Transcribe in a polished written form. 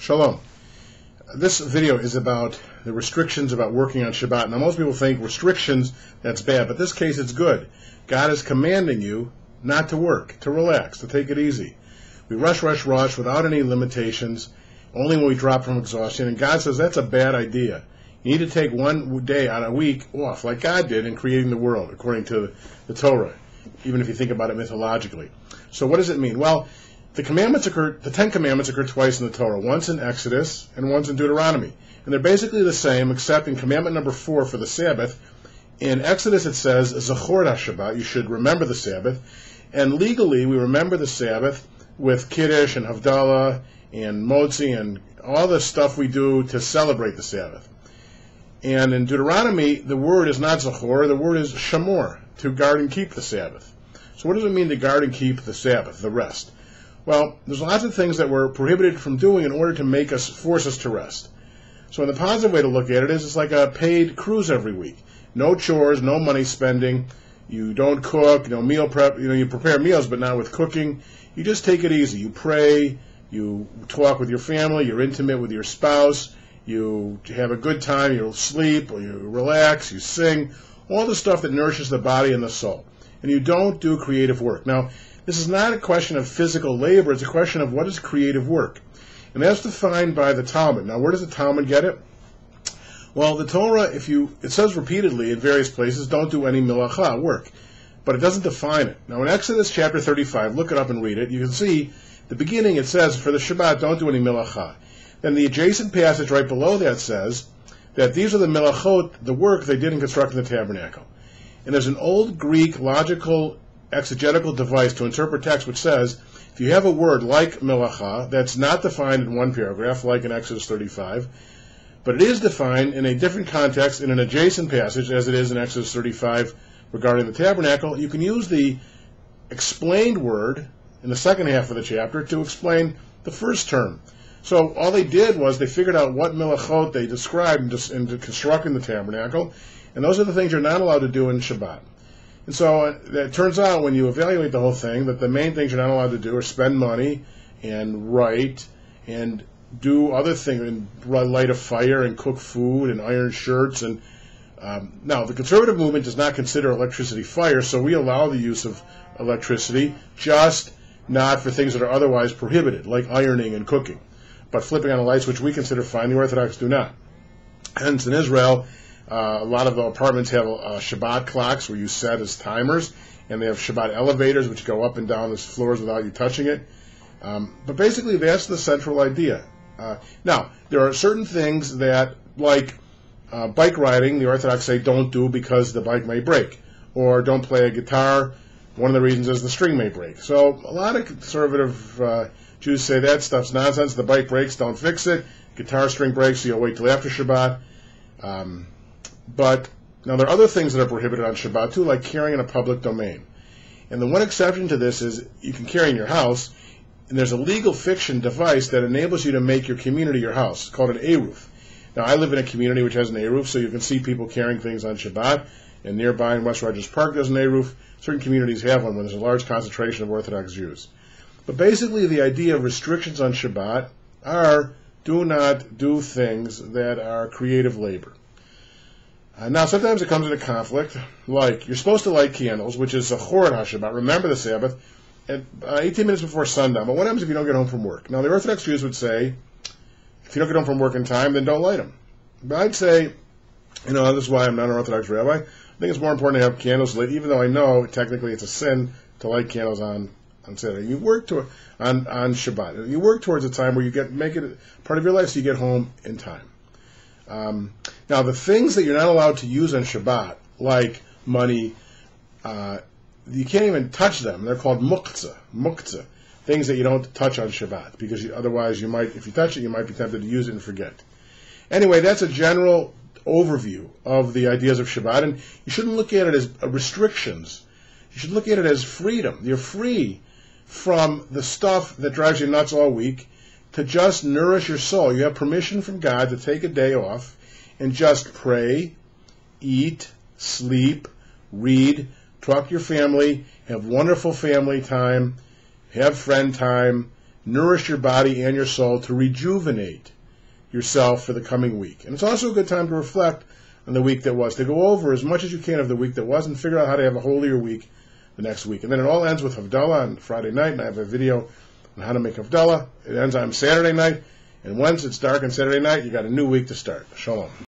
Shalom. This video is about the restrictions about working on Shabbat. Now most people think restrictions, that's bad, but in this case it's good. God is commanding you not to work, to relax, to take it easy. We rush without any limitations, only when we drop from exhaustion, and God says that's a bad idea. You need to take one day out of a week off, like God did in creating the world, according to the Torah, even if you think about it mythologically. So what does it mean? Well, the Ten Commandments occur twice in the Torah, once in Exodus and once in Deuteronomy. And they're basically the same, except in commandment number 4 for the Sabbath. In Exodus it says, Zachor HaShabbat, you should remember the Sabbath. And legally we remember the Sabbath with Kiddush and Havdalah and Motzi and all the stuff we do to celebrate the Sabbath. And in Deuteronomy, the word is not Zachor, the word is Shomer, to guard and keep the Sabbath. So what does it mean to guard and keep the Sabbath, the rest? Well, there's lots of things that we're prohibited from doing in order to force us to rest. So in the positive way to look at it is it's like a paid cruise every week. No chores, no money spending. You don't cook, no meal prep. You prepare meals, but not with cooking. You just take it easy. You pray, you talk with your family, you're intimate with your spouse, you have a good time, you sleep, or you relax, you sing, all the stuff that nourishes the body and the soul. And you don't do creative work. Now, this is not a question of physical labor, it's a question of what is creative work. And that's defined by the Talmud. Now, where does the Talmud get it? Well, the Torah, it says repeatedly in various places, don't do any milacha, work. But it doesn't define it. Now, in Exodus chapter 35, look it up and read it, you can see, the beginning it says, for the Shabbat, don't do any milacha. Then the adjacent passage right below that says that these are the milachot, the work they did in constructing the tabernacle. And there's an old Greek logical exegetical device to interpret text which says, if you have a word like milacha, that's not defined in one paragraph, like in Exodus 35, but it is defined in a different context in an adjacent passage, as it is in Exodus 35 regarding the tabernacle, you can use the explained word in the second half of the chapter to explain the first term. So all they did was they figured out what milachot they described in constructing the tabernacle, and those are the things you're not allowed to do in Shabbat. And so it turns out when you evaluate the whole thing that the main things you're not allowed to do are spend money and write and do other things, and light a fire and cook food and iron shirts. And now the conservative movement does not consider electricity fire, so we allow the use of electricity, just not for things that are otherwise prohibited, like ironing and cooking. But flipping on the lights, which we consider fine, the Orthodox do not. Hence in Israel, a lot of the apartments have Shabbat clocks where you set as timers, and they have Shabbat elevators which go up and down the floors without you touching it. But basically that's the central idea. Now, there are certain things that, like bike riding, the Orthodox say don't do because the bike may break. Or don't play a guitar, one of the reasons is the string may break. So a lot of conservative Jews say that stuff's nonsense, the bike breaks, don't fix it, guitar string breaks, so you'll wait till after Shabbat. But now there are other things that are prohibited on Shabbat too, like carrying in a public domain. And the one exception to this is you can carry in your house, and there's a legal fiction device that enables you to make your community your house. It's called an Eruv. Now I live in a community which has an Eruv, so you can see people carrying things on Shabbat, and nearby in West Rogers Park there's an Eruv. Certain communities have one when there's a large concentration of Orthodox Jews. But basically the idea of restrictions on Shabbat are do not do things that are creative labor. Now, sometimes it comes into conflict, like you're supposed to light candles, which is Zachor HaShabbat, remember the Sabbath, at 18 minutes before sundown. But what happens if you don't get home from work? Now, the Orthodox Jews would say, if you don't get home from work in time, then don't light them. But I'd say, this is why I'm not an Orthodox rabbi, I think it's more important to have candles lit, even though I know technically it's a sin to light candles on Saturday. You work on Shabbat. You work towards a time where you make it part of your life so you get home in time. Now, the things that you're not allowed to use on Shabbat, like money, you can't even touch them. They're called muktzah, things that you don't touch on Shabbat, because otherwise if you touch it, you might be tempted to use it and forget. Anyway, that's a general overview of the ideas of Shabbat, and you shouldn't look at it as restrictions. You should look at it as freedom. You're free from the stuff that drives you nuts all week to just nourish your soul. You have permission from God to take a day off and just pray, eat, sleep, read, talk to your family, have wonderful family time, have friend time, nourish your body and your soul to rejuvenate yourself for the coming week. And it's also a good time to reflect on the week that was, to go over as much as you can of the week that was and figure out how to have a holier week the next week. And then it all ends with Havdalah on Friday night, and I have a video on how to make Havdalah. It ends on Saturday night, and once it's dark on Saturday night, you got a new week to start. Shalom.